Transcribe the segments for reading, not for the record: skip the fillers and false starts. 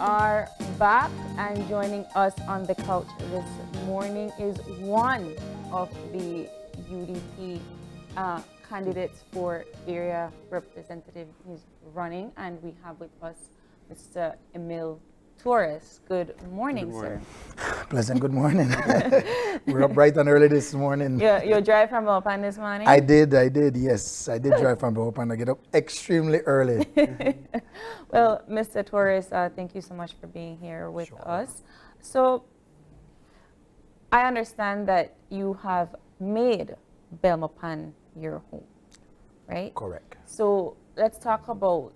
are back, and joining us on the couch this morning is one of the UDP candidates for area representative. He's running, and we have with us Mr. Emil Torres. Good morning, sir. Pleasant good morning. We're up bright and early this morning. You drive from Belmopan this morning? I did, yes. I did drive from Belmopan. I get up extremely early. Well, Mr. Torres, thank you so much for being here with us. So, I understand that you have made Belmopan your home, right? Correct. So, let's talk about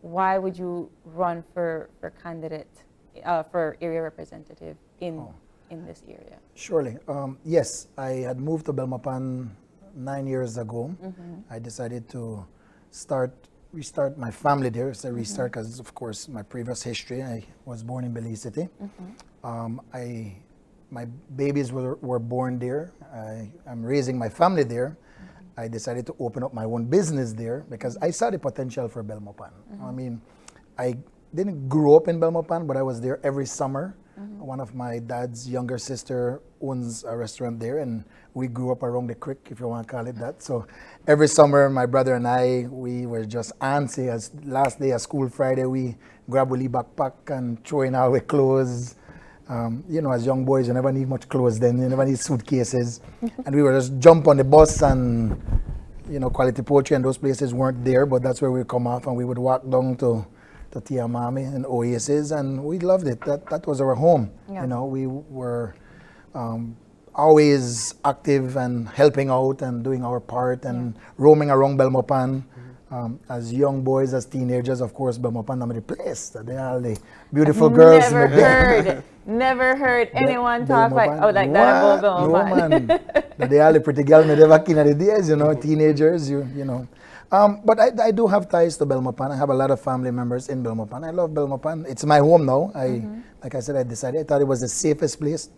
why would you run for candidate, for area representative in this area? Surely. Yes, I had moved to Belmopan 9 years ago. I decided to restart my family there. So restart because, of course, my previous history. I was born in Belize City. My babies were born there. I'm raising my family there. I decided to open up my own business there because I saw the potential for Belmopan. I mean, I didn't grow up in Belmopan, but I was there every summer. One of my dad's younger sister owns a restaurant there, and we grew up around the creek, if you want to call it that. So every summer, my brother and I, we were just antsy. As last day of school, Friday, we grab a backpack and throw in our clothes. You know, as young boys, you never need much clothes then. You never need suitcases. And we would just jump on the bus, and, you know, Quality Poultry and those places weren't there, but that's where we come off, and we would walk down to Tiamami and Oasis, and we loved it. That was our home. Yeah. You know, we were always active and helping out and doing our part and roaming around Belmopan. As young boys, as teenagers, of course, Belmopan, I'm the place. They are the beautiful girls. Never heard anyone talk like that about Belmopan. No, man. They are the pretty girls in the days, you know, teenagers, you know. But I do have ties to Belmopan. I have a lot of family members in Belmopan. I love Belmopan. It's my home now. Like I said, I thought it was the safest place.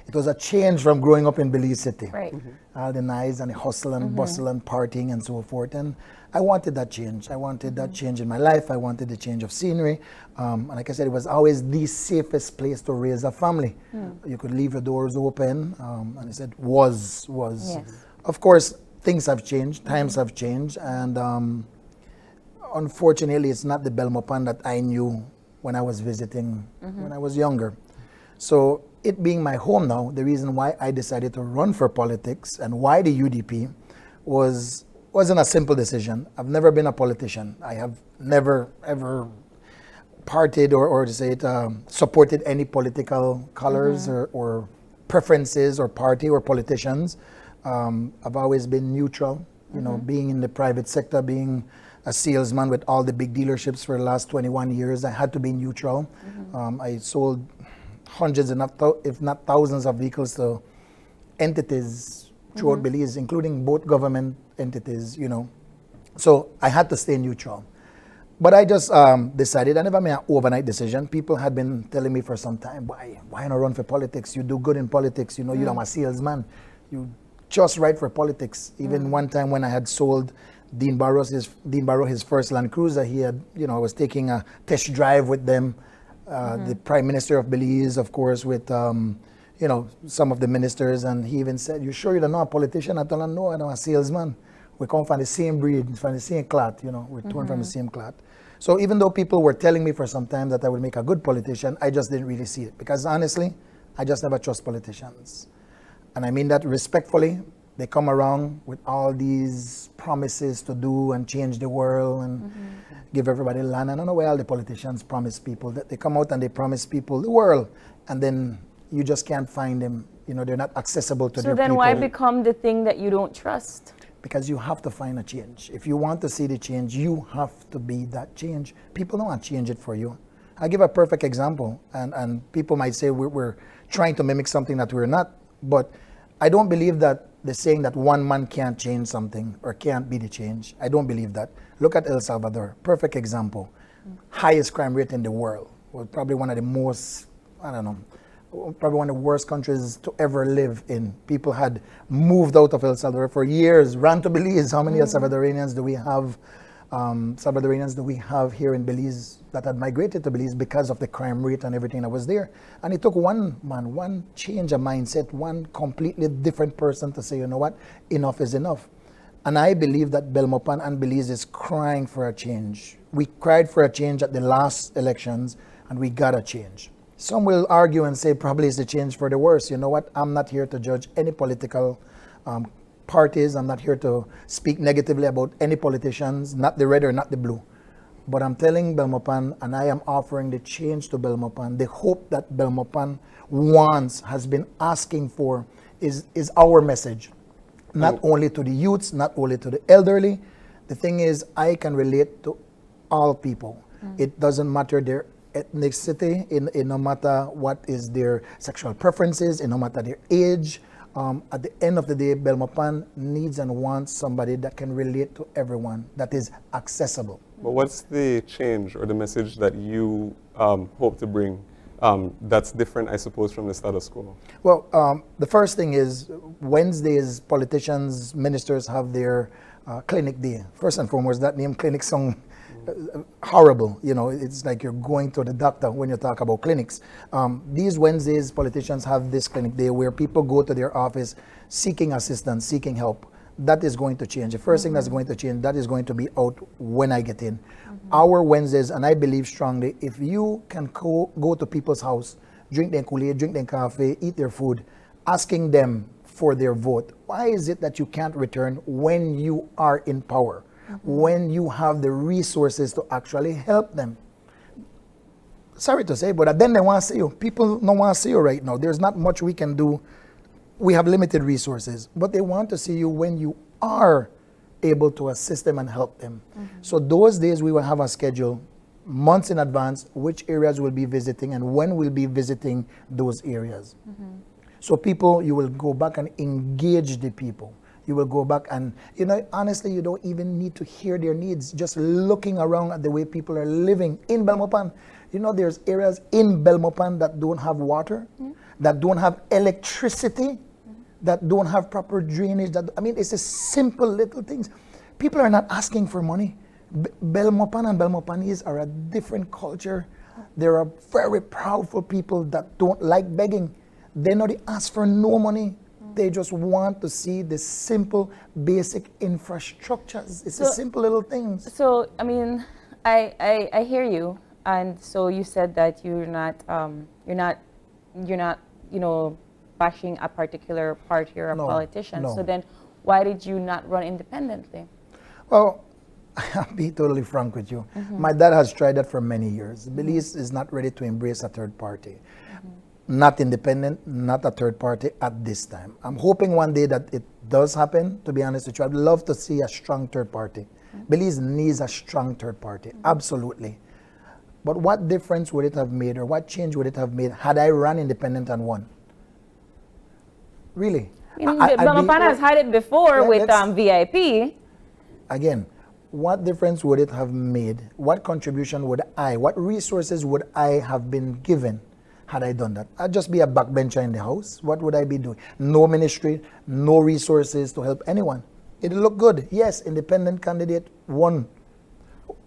It was a change from growing up in Belize City. Right. All the noise and the hustle and bustle and partying and so forth. And I wanted that change. I wanted that change in my life. I wanted the change of scenery. And like I said, it was always the safest place to raise a family. You could leave your doors open. And I said, was. Yes. Of course, things have changed, times have changed, and unfortunately, it's not the Belmopan that I knew when I was visiting when I was younger. So it being my home now, the reason why I decided to run for politics and why the UDP wasn't a simple decision. I've never been a politician. I have never ever partied or to say it, supported any political colors or preferences or party or politicians. I've always been neutral, you know, being in the private sector, being a salesman with all the big dealerships for the last 21 years. I had to be neutral. I sold hundreds, if not thousands of vehicles to entities throughout Belize, including both government entities, you know. So I had to stay neutral. But I just decided, I never made an overnight decision. People had been telling me for some time, why not run for politics? You do good in politics, you know, you're a salesman. You just right for politics. Even one time when I had sold Dean Barrow his first Land Cruiser, he had, you know, I was taking a test drive with them. The Prime Minister of Belize, of course, with, you know, some of the ministers, and he even said, "You sure you're not a politician?" I told him, "No, I'm a salesman. We come from the same breed, from the same cloth, you know, we're torn from the same cloth." So even though people were telling me for some time that I would make a good politician, I just didn't really see it. Because honestly, I just never trust politicians. And I mean that respectfully. They come around with all these promises to do and change the world and give everybody land. I don't know why all the politicians promise people that they come out and they promise people the world, and then you just can't find them. You know, they're not accessible to their people. So then why become the thing that you don't trust? Because you have to find a change. If you want to see the change, you have to be that change. People don't want to change it for you. I'll give a perfect example, and people might say we're trying to mimic something that we're not, but I don't believe that the saying that one man can't change something or can't be the change. I don't believe that. Look at El Salvador, perfect example. Highest crime rate in the world. Was probably one of the most, I don't know, probably one of the worst countries to ever live in. People had moved out of El Salvador for years, ran to Belize. How many El Salvadorians do we have Salvadorians that we have here in Belize that had migrated to Belize because of the crime rate and everything that was there. And it took one man, one change of mindset, one completely different person to say, you know what, enough is enough. And I believe that Belmopan and Belize is crying for a change. We cried for a change at the last elections, and we got a change. Some will argue and say probably it's a change for the worse. You know what? I'm not here to judge any political parties. I'm not here to speak negatively about any politicians, not the red or not the blue. But I'm telling Belmopan, and I am offering the change to Belmopan, the hope that Belmopan wants, has been asking for, is our message. Not only to the youths, not only to the elderly. The thing is, I can relate to all people. It doesn't matter their ethnicity, in no matter what is their sexual preferences, in no matter their age. At the end of the day, Belmopan needs and wants somebody that can relate to everyone, that is accessible. But what's the change or the message that you hope to bring that's different, I suppose, from the status quo? Well, the first thing is Wednesdays, politicians, ministers have their clinic day. First and foremost, that name clinic sounds horrible. You know, it's like you're going to the doctor when you talk about clinics. These Wednesdays, politicians have this clinic day where people go to their office seeking assistance, seeking help. That is going to change. The first thing that's going to change, that is going to be out when I get in. Our Wednesdays, and I believe strongly, if you can go to people's house, drink their Kool-Aid, drink their coffee, eat their food, asking them for their vote, why is it that you can't return when you are in power, when you have the resources to actually help them? Sorry to say, but then they want to see you. People don't want to see you right now. There's not much we can do. We have limited resources, but they want to see you when you are able to assist them and help them. So those days we will have a schedule months in advance, which areas we'll be visiting and when we'll be visiting those areas. So people, you will go back and engage the people. You will go back and, you know, honestly, you don't even need to hear their needs. Just looking around at the way people are living in Belmopan. You know, there's areas in Belmopan that don't have water, that don't have electricity, that don't have proper drainage. That, I mean, it's a simple little things. People are not asking for money. Belmopan and Belmopanese are a different culture. They're a very proudful people that don't like begging. They know they ask for no money. They just want to see the simple, basic infrastructures. It's the simple little things. So, I mean, I hear you. And so you said that you're not, you know, bashing a particular party or a politician. No. So then why did you not run independently? Well, I'll be totally frank with you. My dad has tried that for many years. Belize is not ready to embrace a third party. Not independent, not a third party at this time. I'm hoping one day that it does happen, to be honest with you. I'd love to see a strong third party. Belize needs a strong third party, absolutely. But what difference would it have made, or what change would it have made had I run independent and won? Really? Belmopan has had it before with VIP. Again, what difference would it have made? What contribution would what resources would I have been given had I done that? I'd just be a backbencher in the house. What would I be doing? No ministry, no resources to help anyone. It'll look good. Yes, independent candidate won.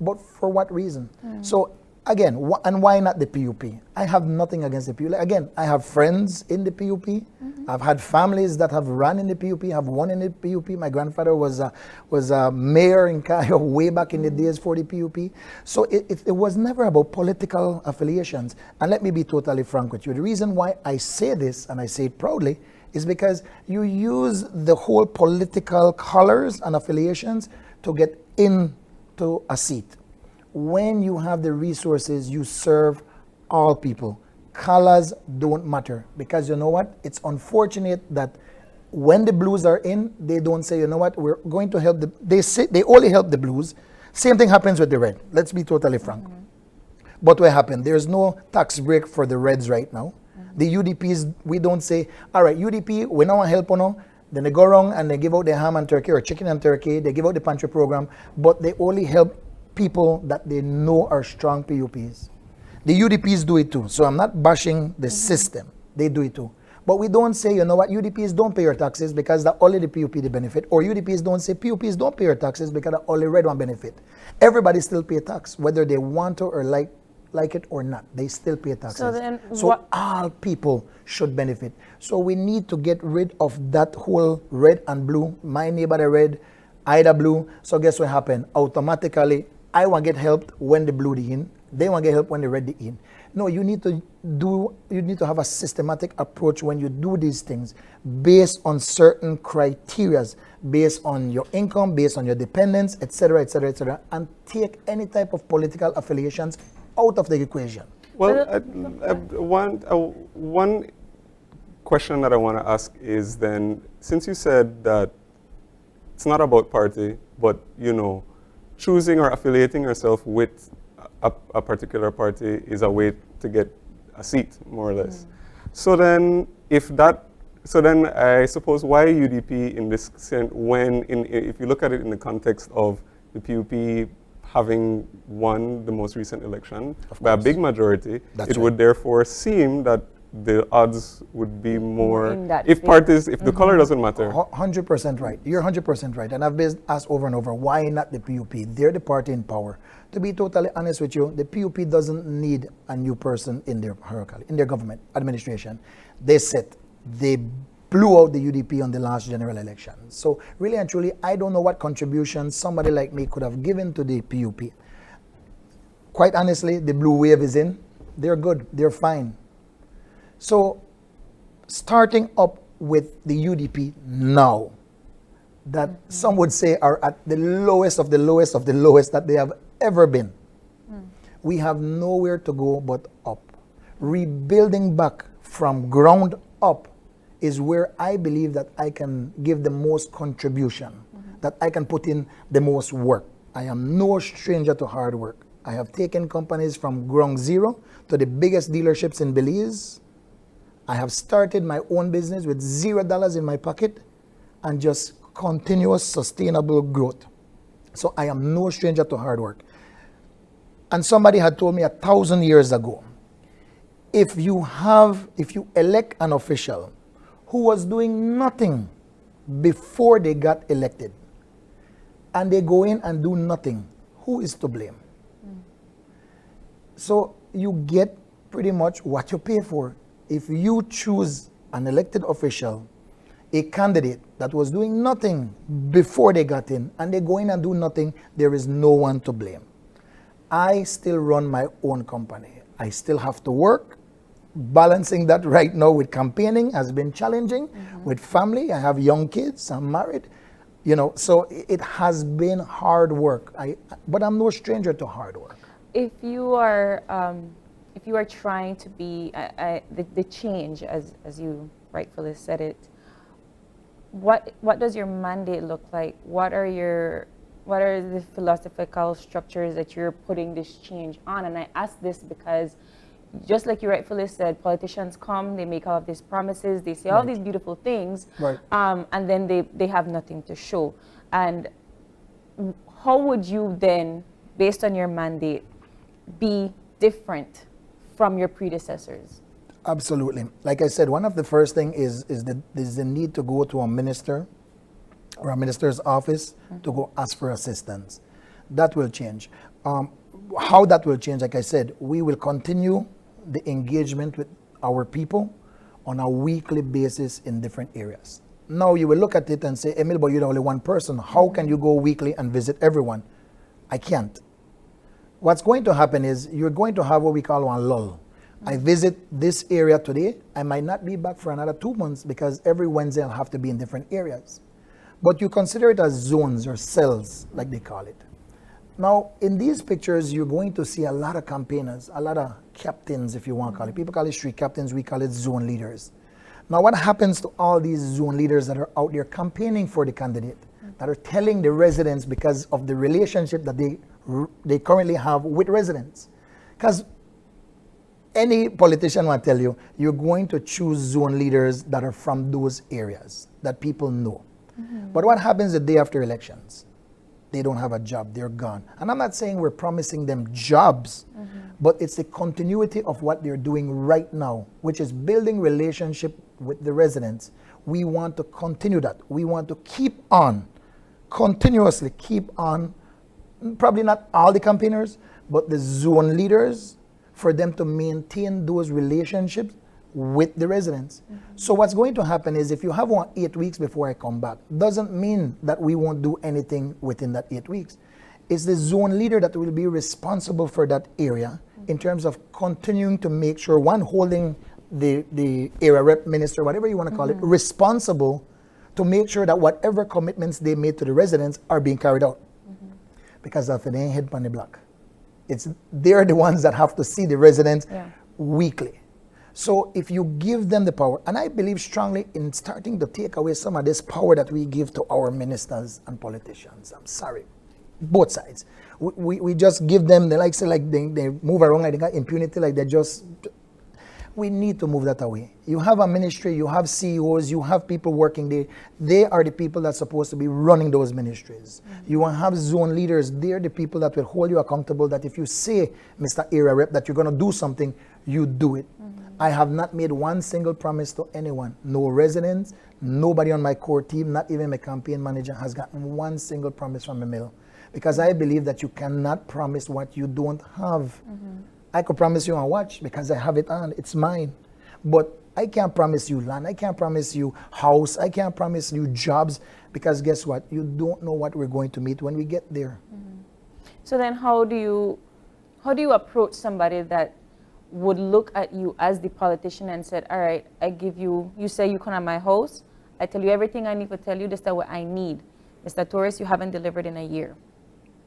But for what reason? So again, and why not the PUP? I have nothing against the PUP. Again, I have friends in the PUP. I've had families that have run in the PUP, have won in the PUP. My grandfather was a mayor in Cayo way back in the days for the PUP. So it was never about political affiliations. And let me be totally frank with you. The reason why I say this, and I say it proudly, is because you use the whole political colors and affiliations to get into a seat. When you have the resources, you serve all people. Colors don't matter, because you know what? It's unfortunate that when the blues are in, they don't say, you know what, we're going to help they only help the blues. Same thing happens with the red. Let's be totally frank. But what happened? There's no tax break for the reds right now. The UDPs, we don't say, all right, UDP, we don't want help, no. Then they go wrong and they give out the ham and turkey or chicken and turkey. They give out the pantry program, but they only help people that they know are strong PUPs. The UDPs do it too. So I'm not bashing the system. They do it too. But we don't say, you know what, UDPs don't pay your taxes because that only the PUP they benefit. Or UDPs don't say PUPs don't pay your taxes because that only red one benefit. Everybody still pay tax, whether they want to or like it or not. They still pay taxes. So then So all people should benefit. So we need to get rid of that whole red and blue. My neighbor the red, I the blue. So guess what happened? Automatically, I want to get helped when the blue the in. They want to get help when the red the in. No, you need to have a systematic approach when you do these things based on certain criterias, based on your income, based on your dependents, etc., etc., etc., and take any type of political affiliations out of the equation. Well, one question that I want to ask is then, since you said that it's not about party, but, you know, choosing or affiliating yourself with a particular party is a way to get a seat, more or less. So then, if I suppose why UDP in this sense, if you look at it in the context of the PUP having won the most recent election by a big majority, it would therefore seem that the odds would be more if parties, if the color doesn't matter. 100% right. You're 100% right. And I've been asked over and over, why not the PUP? They're the party in power. To be totally honest with you, the PUP doesn't need a new person in their hierarchy, in their government administration. They blew out the UDP on the last general election. So really and truly, I don't know what contribution somebody like me could have given to the PUP. Quite honestly, the blue wave is in. They're good. They're fine. So starting up with the UDP now, that some would say are at the lowest of the lowest of the lowest that they have ever been. We have nowhere to go but up. Rebuilding back from ground up is where I believe that I can give the most contribution, that I can put in the most work. I am no stranger to hard work. I have taken companies from ground zero to the biggest dealerships in Belize. I have started my own business with $0 in my pocket and just continuous sustainable growth. So I am no stranger to hard work. And somebody had told me 1,000 years ago, if you elect an official who was doing nothing before they got elected, and they go in and do nothing, who is to blame? So you get pretty much what you pay for. If you choose an elected official, a candidate that was doing nothing before they got in, and they go in and do nothing, there is no one to blame. I still run my own company. I still have to work. Balancing that right now with campaigning has been challenging. With family, I have young kids, I'm married. You know, so it has been hard work. But I'm no stranger to hard work. If you are trying to be the change, as you rightfully said it, what does your mandate look like? What are the philosophical structures that you're putting this change on? And I ask this because, just like you rightfully said, politicians come, they make all of these promises, they say all these beautiful things, and then they have nothing to show. And how would you then, based on your mandate, be different from your predecessors? Absolutely. Like I said, one of the first thing is the need to go to a minister or a minister's office to go ask for assistance. That will change. How that will change, like I said, we will continue the engagement with our people on a weekly basis in different areas. Now you will look at it and say, Emil, but you're only one person. How can you go weekly and visit everyone? I can't. What's going to happen is you're going to have what we call one lull. I visit this area today. I might not be back for another 2 months because every Wednesday I'll have to be in different areas. But you consider it as zones or cells, like they call it. Now, in these pictures, you're going to see a lot of campaigners, a lot of captains, if you want to call it. People call it street captains, we call it zone leaders. Now, what happens to all these zone leaders that are out there campaigning for the candidate, that are telling the residents because of the relationship that they currently have with residents? Because any politician will tell you, you're going to choose zone leaders that are from those areas that people know. But what happens the day after elections? they don't have a job, they're gone. And I'm not saying we're promising them jobs, but it's the continuity of what they're doing right now, which is building relationship with the residents. We want to continue that. We want to keep on, continuously keep on, probably not all the campaigners, but the zone leaders, for them to maintain those relationships with the residents. So what's going to happen is, if you have one 8 weeks before I come back, doesn't mean that we won't do anything within that 8 weeks. It's the zone leader that will be responsible for that area in terms of continuing to make sure, one, holding the area rep, minister, whatever you want to call it, responsible to make sure that whatever commitments they made to the residents are being carried out. Because if it ain't hit on the block, they're the ones that have to see the residents weekly. So if you give them the power, and I believe strongly in starting to take away some of this power that we give to our ministers and politicians. I'm sorry, both sides. We just give them, they move around like they got impunity, like they just, we need to move that away. You have a ministry, you have CEOs, you have people working there. They are the people that's supposed to be running those ministries. You will have zone leaders. They're the people that will hold you accountable, that if you say, Mr. Area Rep, that you're going to do something, you do it. I have not made one single promise to anyone. No residents, nobody on my core team, not even my campaign manager has gotten one single promise from Emil. Because I believe that you cannot promise what you don't have. I could promise you a watch because I have it on, it's mine. But I can't promise you land, I can't promise you house, I can't promise you jobs, because guess what? You don't know what we're going to meet when we get there. So then how do you approach somebody that would look at you as the politician and said, all right, I give you, you say you come at my house, I tell you everything I need to tell you, this is what I need. Mr. Torres, you haven't delivered in a year.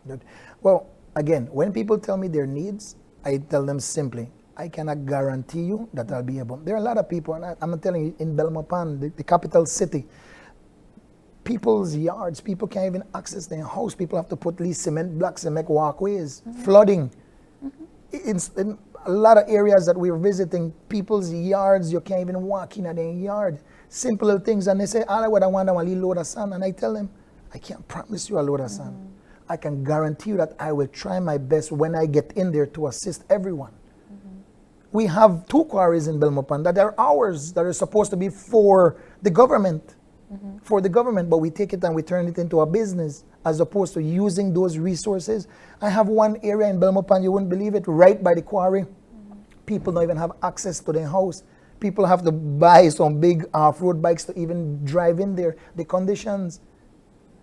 Good. Well, again, when people tell me their needs, I tell them simply, I cannot guarantee you that I'll be able. There are a lot of people, and I'm telling you, in Belmopan, the capital city, people's yards, people can't even access their house. People have to put these cement blocks and make walkways, flooding. In a lot of areas that we're visiting, people's yards, you can't even walk in their yard. Simple little things, and they say, all I want is a little load of sand, and I tell them, I can't promise you a load of sand. I can guarantee you that I will try my best when I get in there to assist everyone. We have 2 quarries in Belmopan that are ours, that are supposed to be for the government. For the government, but we take it and we turn it into a business as opposed to using those resources. I have one area in Belmopan, you wouldn't believe it, right by the quarry. People don't even have access to their house. People have to buy some big off-road bikes to even drive in there. The conditions,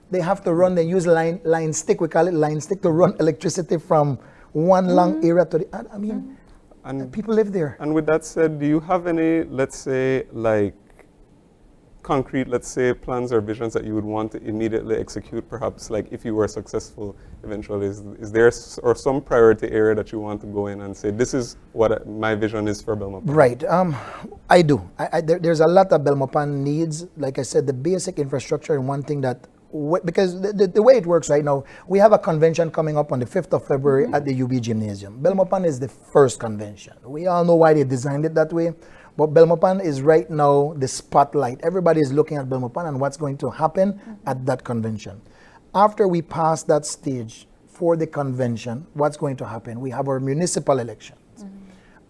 they have to run, they use line stick, we call it line stick, to run electricity from one long area to the other. I mean, and people live there. And with that said, do you have any, let's say, like concrete, let's say, plans or visions that you would want to immediately execute, perhaps, like if you were successful eventually? Is there or some priority area that you want to go in and say, this is what my vision is for Belmopan? Right. I do. There's a lot of Belmopan needs. Like I said, the basic infrastructure, and one thing that, because the way it works right now, we have a convention coming up on the 5th of February at the UB Gymnasium. Belmopan is the first convention. We all know why they designed it that way, but Belmopan is right now the spotlight. Everybody is looking at Belmopan and what's going to happen at that convention. After we pass that stage for the convention, what's going to happen? We have our municipal elections.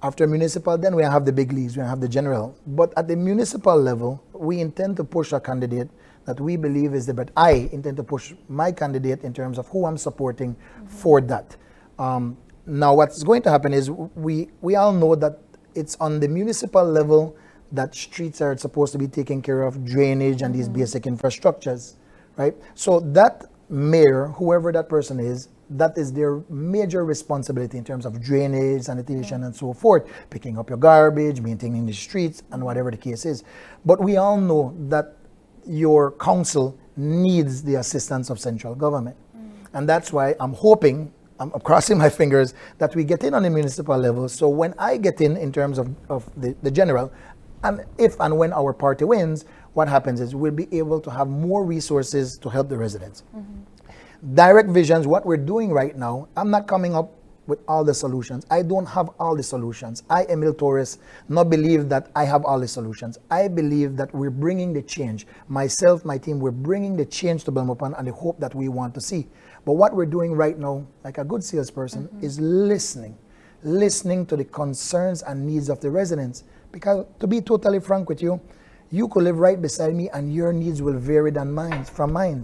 After municipal, then we have the big leagues, we have the general. But at the municipal level, we intend to push a candidate that we believe is the best. I intend to push my candidate in terms of who I'm supporting for that. Now, what's going to happen is we all know that it's on the municipal level that streets are supposed to be taken care of, drainage and these basic infrastructures, right? So that mayor, whoever that person is, that is their major responsibility in terms of drainage, sanitation, and so forth, picking up your garbage, maintaining the streets, and whatever the case is. But we all know that your council needs the assistance of central government. And that's why I'm hoping, I'm crossing my fingers, that we get in on the municipal level. So when I get in terms of the general, and if and when our party wins, what happens is we'll be able to have more resources to help the residents. Direct visions, what we're doing right now, I'm not coming up with all the solutions. I don't have all the solutions. I, Emil Torres, not believe that I have all the solutions. I believe that we're bringing the change. Myself, my team, we're bringing the change to Belmopan and the hope that we want to see. But what we're doing right now, like a good salesperson, is listening to the concerns and needs of the residents. Because to be totally frank with you, you could live right beside me and your needs will vary than from mine.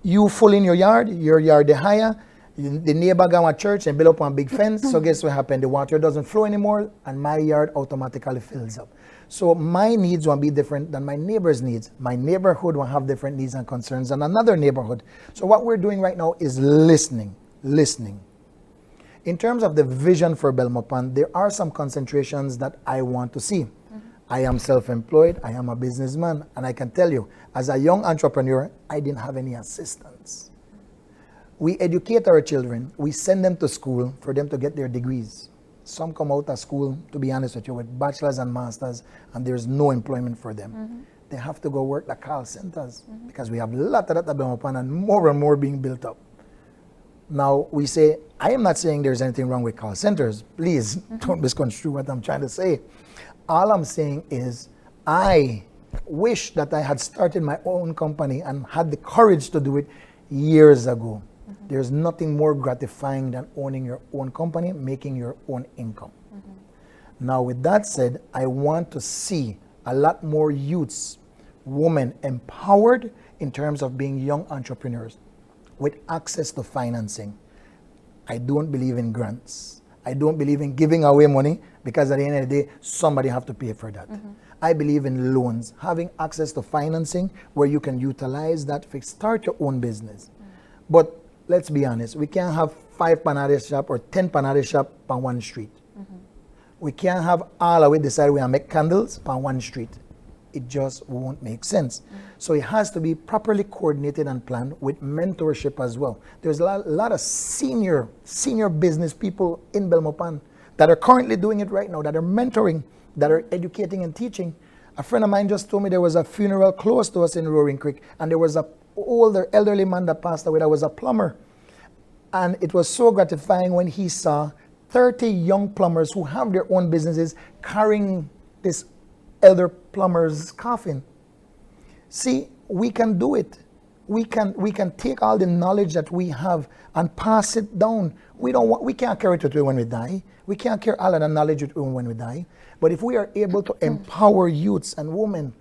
You full in your yard is higher, the neighbor go to church and build up a big fence, so guess what happened? The water doesn't flow anymore and my yard automatically fills up. So my needs will be different than my neighbor's needs. My neighborhood will have different needs and concerns than another neighborhood. So what we're doing right now is listening. In terms of the vision for Belmopan, there are some concentrations that I want to see. I am self-employed, I am a businessman, and I can tell you, as a young entrepreneur, I didn't have any assistance. We educate our children, we send them to school for them to get their degrees. Some come out of school, to be honest with you, with bachelor's and master's, and there's no employment for them. They have to go work at call centers, because we have a lot of that at Belmopan and more being built up. Now, we say, I am not saying there's anything wrong with call centers. Please, don't misconstrue what I'm trying to say. All I'm saying is, I wish that I had started my own company and had the courage to do it years ago. There's nothing more gratifying than owning your own company, making your own income. Now, with that said, I want to see a lot more youths, women empowered in terms of being young entrepreneurs with access to financing. I don't believe in grants. I don't believe in giving away money, because at the end of the day, somebody have to pay for that. I believe in loans, having access to financing where you can utilize that to start your own business. But let's be honest, we can't have 5 panade shop or 10 panade shop on one street. We can't have all of it decide we make candles on one street. It just won't make sense. So it has to be properly coordinated and planned with mentorship as well. There's a lot of senior business people in Belmopan that are currently doing it right now, that are mentoring, that are educating and teaching. A friend of mine just told me there was a funeral close to us in Roaring Creek, and there was a older elderly man that passed away that was a plumber. And it was so gratifying when he saw 30 young plumbers who have their own businesses carrying this elder plumber's coffin. See, we can do it. We can take all the knowledge that we have and pass it down. We can't carry it with us when we die. We can't carry all of the knowledge with us when we die. But if we are able to empower youths and women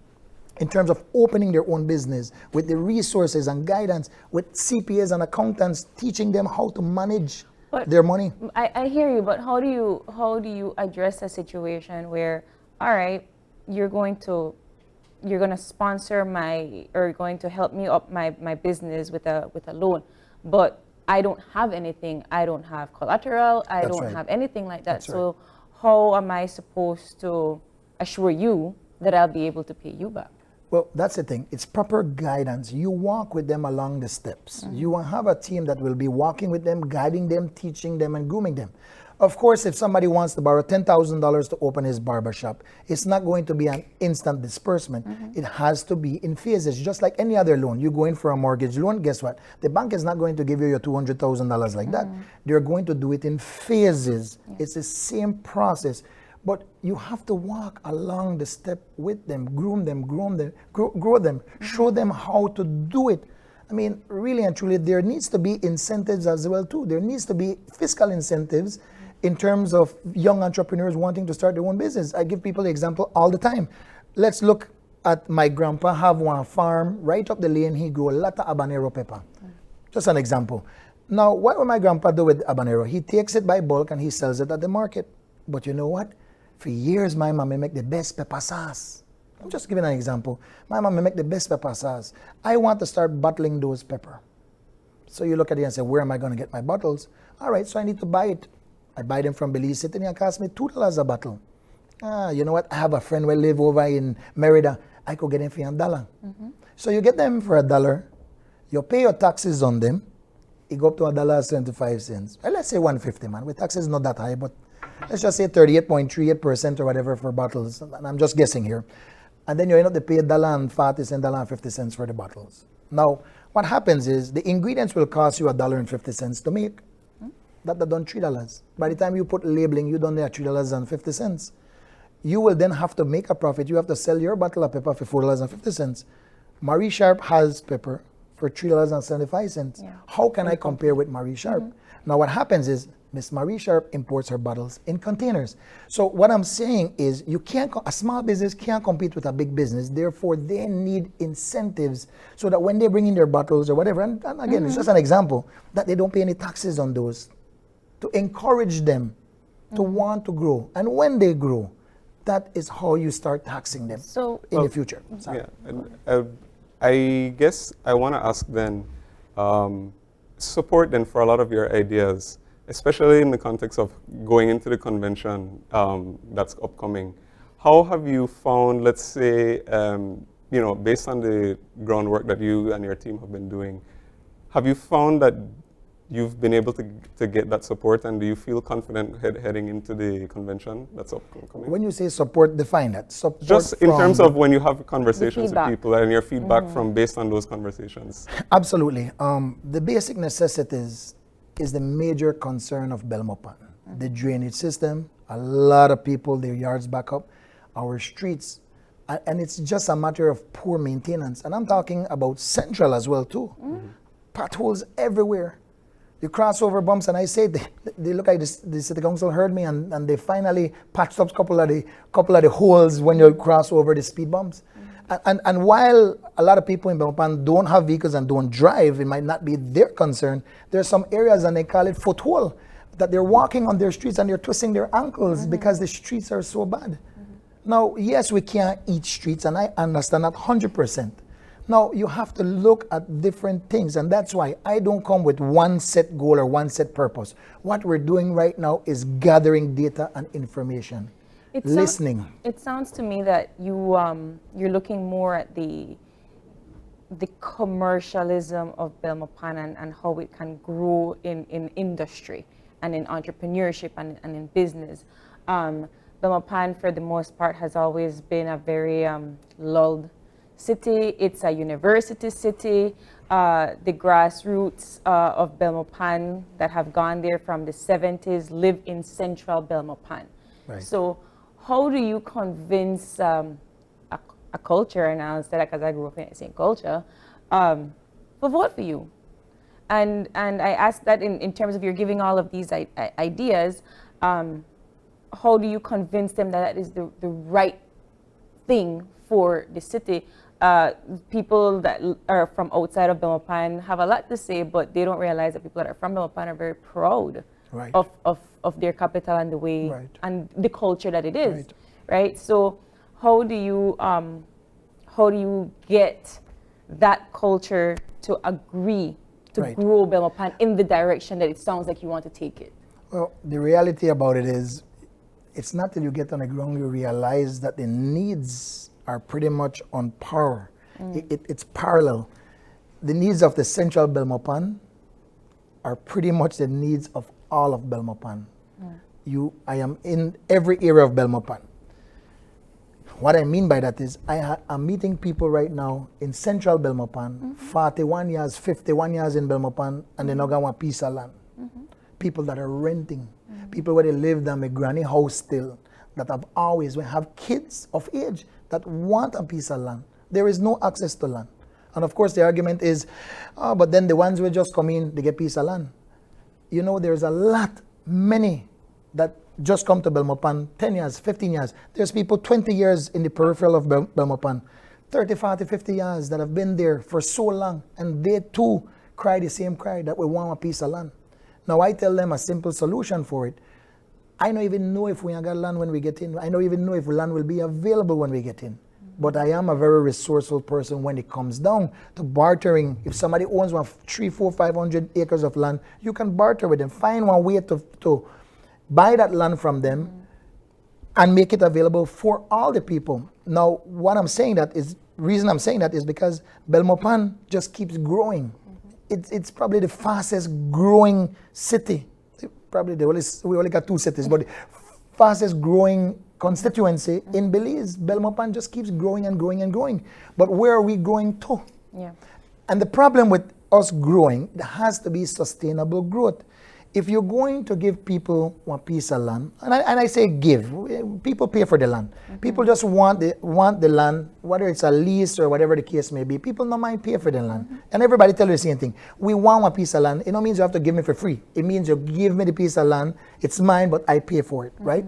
in terms of opening their own business with the resources and guidance, with CPAs and accountants teaching them how to manage their money. I hear you, but how do you address a situation where, all right, you're going to sponsor or going to help me up my business with a loan, but I don't have anything. I don't have collateral. I don't have anything like that. So how am I supposed to assure you that I'll be able to pay you back? Well, that's the thing. It's proper guidance. You walk with them along the steps. You will have a team that will be walking with them, guiding them, teaching them, and grooming them. Of course, if somebody wants to borrow $10,000 to open his barbershop, it's not going to be an instant disbursement. It has to be in phases, just like any other loan. You go in for a mortgage loan, guess what? The bank is not going to give you your $200,000 like that. They're going to do it in phases. It's the same process. But you have to walk along the step with them, groom them, grow them, show them how to do it. I mean, really and truly, there needs to be incentives as well too. There needs to be fiscal incentives in terms of young entrepreneurs wanting to start their own business. I give people the example all the time. Let's look at my grandpa have one farm right up the lane. He grew a lot of habanero pepper. Just an example. Now, what will my grandpa do with habanero? He takes it by bulk and he sells it at the market. But you know what? For years, my mom make the best pepper sauce. I'm just giving an example. My mom make the best pepper sauce. I want to start bottling those pepper. So you look at it and say, where am I going to get my bottles? All right, so I need to buy it. I buy them from Belize. It cost me $2 a bottle. You know what? I have a friend who live over in Merida. I could get them for $1. So you get them for $1. You pay your taxes on them. It go up to $1.75. Well, let's say $1.50, man. With taxes not that high, but let's just say 38.38% or whatever for bottles. And I'm just guessing here. And then you end up to pay $1.40, $1.50 for the bottles. Now, what happens is the ingredients will cost you $1.50 to make. That done $3. By the time you put labeling, you done there $3.50. You will then have to make a profit. You have to sell your bottle of pepper for $4.50. Marie Sharp has pepper for $3.75. Yeah. How can I compare with Marie Sharp? Now what happens is Miss Marie Sharp imports her bottles in containers. So what I'm saying is you can't, a small business can't compete with a big business. Therefore, they need incentives so that when they bring in their bottles or whatever, and again, it's just an example, that they don't pay any taxes on those to encourage them to want to grow. And when they grow, that is how you start taxing them in the future. Sorry. Yeah, and, I guess I want to ask then, support then for a lot of your ideas, especially in the context of going into the convention that's upcoming. How have you found, let's say, based on the groundwork that you and your team have been doing, have you found that you've been able to get that support, and do you feel confident heading into the convention that's upcoming? When you say support, define that. Support just in terms of when you have conversations with people and your feedback from based on those conversations. Absolutely. The basic necessities is the major concern of Belmopan. The drainage system, a lot of people, their yards back up, our streets, and it's just a matter of poor maintenance. And I'm talking about Central as well too. Potholes everywhere. You cross over bumps, and I say they look like the city council heard me, and they finally patched up a couple of the holes when you cross over the speed bumps. And while a lot of people in Belmopan don't have vehicles and don't drive, it might not be their concern. There are some areas, and they call it foothole, that they're walking on their streets and they're twisting their ankles because the streets are so bad. Now, yes, we can't eat streets, and I understand that 100%. Now, you have to look at different things, and that's why I don't come with one set goal or one set purpose. What we're doing right now is gathering data and information, listening. It sounds to me that you're looking more at the commercialism of Belmopan and how it can grow in industry and in entrepreneurship and in business. Belmopan, for the most part, has always been a very lulled city. It's a university city. The grassroots of Belmopan that have gone there from the 70s live in central Belmopan. Right. So how do you convince a culture, and I'll say that because I grew up in the same culture, to vote for you? And I ask that in terms of you're giving all of these ideas, how do you convince them that is the right thing for the city? People that are from outside of Belmopan have a lot to say, but they don't realize that people that are from Belmopan are very proud of their capital and the way and the culture that it is, right? So how do you get that culture to agree to grow Belmopan in the direction that it sounds like you want to take it? Well, the reality about it is, it's not till you get on the ground you realize that the needs are pretty much on par. It's parallel. The needs of the central Belmopan are pretty much the needs of all of Belmopan. I am in every area of Belmopan. What I mean by that is I'm meeting people right now in central Belmopan, 41 years, 51 years in Belmopan, and they not got one piece of land. People that are renting, people where they live in a granny house still, that have kids of age that want a piece of land. There is no access to land. And of course the argument is, but then the ones who just come in, they get piece of land. You know, there's a lot, many that just come to Belmopan 10 years, 15 years. There's people 20 years in the peripheral of Belmopan, 30, 40, 50 years that have been there for so long, and they too cry the same cry that we want a piece of land. Now I tell them a simple solution for it. I don't even know if we got land when we get in. I don't even know if land will be available when we get in. But I am a very resourceful person when it comes down to bartering. If somebody owns 300, 400, 500 acres of land, you can barter with them. Find one way to buy that land from them and make it available for all the people. Now, reason I'm saying that is because Belmopan just keeps growing. It's probably the fastest growing city. Probably we only got two cities, but the fastest growing constituency in Belize. Belmopan just keeps growing and growing and growing. But where are we growing to? And the problem with us growing, there has to be sustainable growth. If you're going to give people one piece of land, and I say give, people pay for the land. People just want the land, whether it's a lease or whatever the case may be. People don't mind pay for the land. And everybody tell you the same thing. We want one piece of land. It don't mean you have to give me for free. It means you give me the piece of land. It's mine, but I pay for it, right?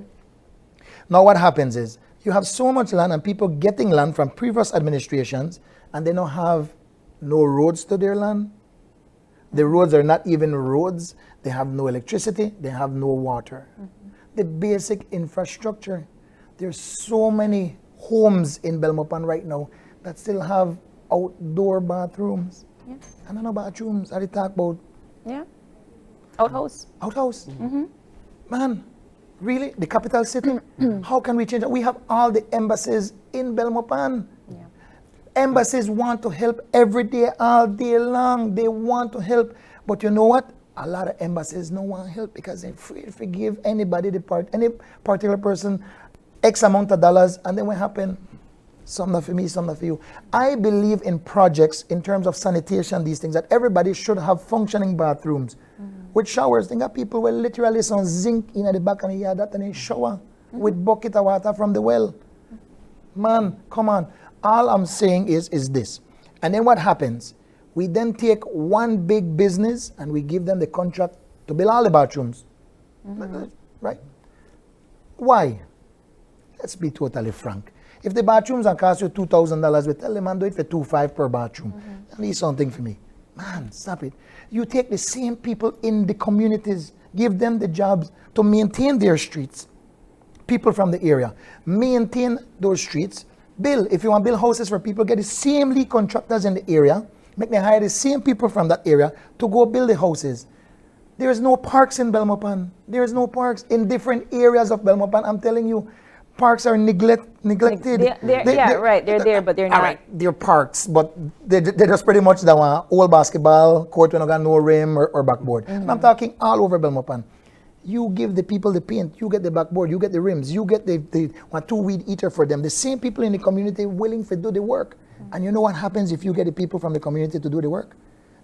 Now what happens is, you have so much land and people getting land from previous administrations and they don't have no roads to their land. The roads are not even roads. They have no electricity. They have no water. The basic infrastructure. There's so many homes in Belmopan right now that still have outdoor bathrooms. Yeah. I don't know bathrooms. I talk about Yeah. Outhouse. outhouse. Man, really? The capital city? How can we change that? We have all the embassies in Belmopan. Yeah. Embassies want to help every day, all day long. They want to help. But you know what? A lot of embassies don't want to help because they're afraid to give anybody, any particular person, X amount of dollars, and then what happen? Some not for me, some not for you. I believe in projects in terms of sanitation, these things, that everybody should have functioning bathrooms with showers. Think of people with literally some zinc in the back of the yard that they shower with bucket of water from the well. Man, come on. All I'm saying is this. And then what happens? We then take one big business and we give them the contract to build all the bathrooms. Right? Why? Let's be totally frank. If the bathrooms are cost you $2,000, we tell them, man, do it for $2,500 per bathroom. That means something for me. Man, stop it. You take the same people in the communities, give them the jobs to maintain their streets. People from the area. Maintain those streets. Build, if you want to build houses for people, get the same lead contractors in the area, make them hire the same people from that area to go build the houses. There is no parks in Belmopan. There is no parks in different areas of Belmopan. I'm telling you, parks are neglected. They're there, but they're not. All right, they're parks, but they're just pretty much that one old basketball court when I got no rim or backboard. And I'm talking all over Belmopan. You give the people the paint, you get the backboard, you get the rims, you get the two-weed eater for them. The same people in the community willing to do the work. And you know what happens if you get the people from the community to do the work?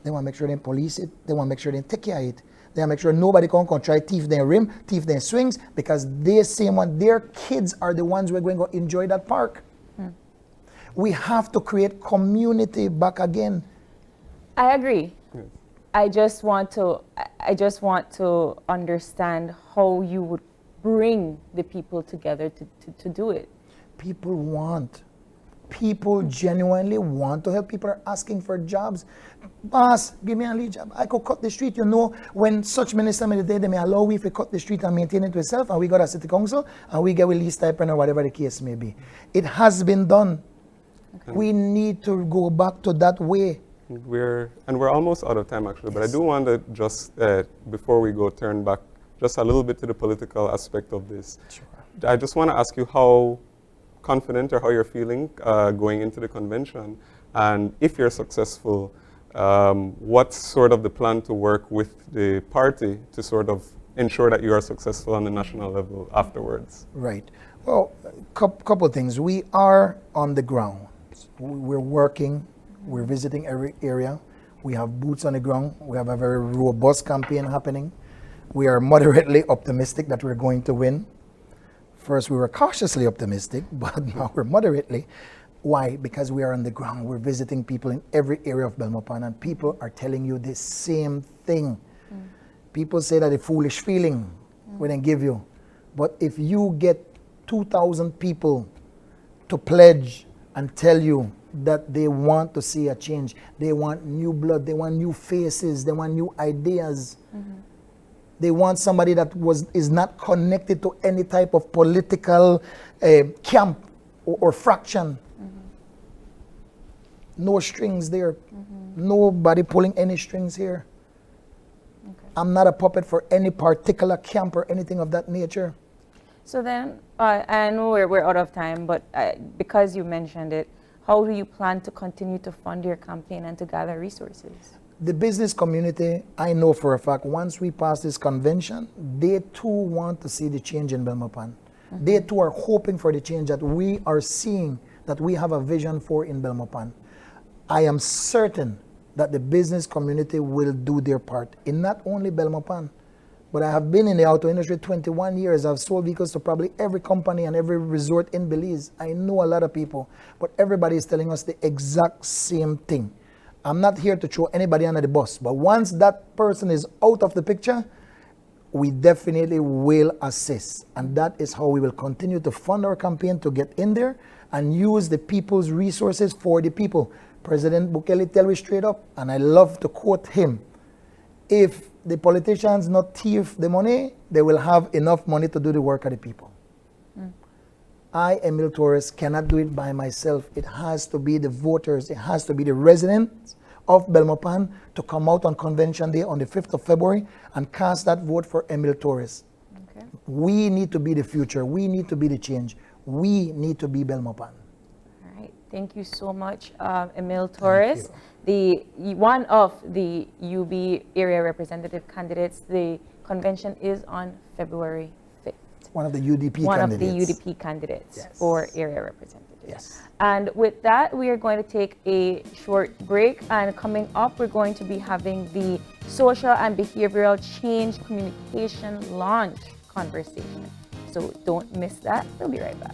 They want to make sure they police it. They want to make sure they take care of it. They want to make sure nobody can try thief their rim, thief their swings, because they same one, their kids are the ones who are going to enjoy that park. We have to create community back again. I agree. I just want to understand how you would bring the people together to do it. People genuinely want to help. People are asking for jobs. Boss, give me a lead job. I could cut the street. You know, when such minister may day, they may allow we to cut the street and maintain it ourselves, and we got a city council, and we get a lease stipend or whatever the case may be. It has been done. Okay. We need to go back to that way. We're almost out of time, actually, but I do want to just, before we go, turn back just a little bit to the political aspect of this. Sure. I just want to ask you how confident or how you're feeling going into the convention, and if you're successful, what's sort of the plan to work with the party to sort of ensure that you are successful on the national level afterwards? Right. Well, couple of things. We are on the ground. We're working. We're visiting every area. We have boots on the ground. We have a very robust campaign happening. We are moderately optimistic that we're going to win. First, we were cautiously optimistic, but now we're moderately. Why? Because we are on the ground. We're visiting people in every area of Belmopan, and people are telling you the same thing. People say that a foolish feeling we didn't give you. But if you get 2,000 people to pledge and tell you that they want to see a change, they want new blood, they want new faces, they want new ideas. They want somebody that is not connected to any type of political camp or fraction. No strings there. Nobody pulling any strings here. Okay. I'm not a puppet for any particular camp or anything of that nature. So then, I know we're out of time, but because you mentioned it, how do you plan to continue to fund your campaign and to gather resources? The business community, I know for a fact, once we pass this convention, they too want to see the change in Belmopan. They too are hoping for the change that we are seeing, that we have a vision for in Belmopan. I am certain that the business community will do their part in not only Belmopan, but I have been in the auto industry 21 years. I've sold vehicles to probably every company and every resort in Belize. I know a lot of people, but everybody is telling us the exact same thing. I'm not here to throw anybody under the bus, but once that person is out of the picture, we definitely will assist. And that is how we will continue to fund our campaign to get in there and use the people's resources for the people. President Bukele tell me straight up, and I love to quote him, if the politicians not thief the money, they will have enough money to do the work of the people. I, Emil Torres, cannot do it by myself. It has to be the voters, it has to be the residents of Belmopan to come out on Convention Day on the 5th of February and cast that vote for Emil Torres. Okay. We need to be the future. We need to be the change. We need to be Belmopan. All right. Thank you so much, Emil Torres, one of the UB area representative candidates. The convention is on February 5th. One of the UDP One candidates. of the UDP candidates Yes. for area representative. Yes. And with that, we are going to take a short break. And coming up, we're going to be having the social and behavioral change communication launch conversation. So don't miss that. We'll be right back.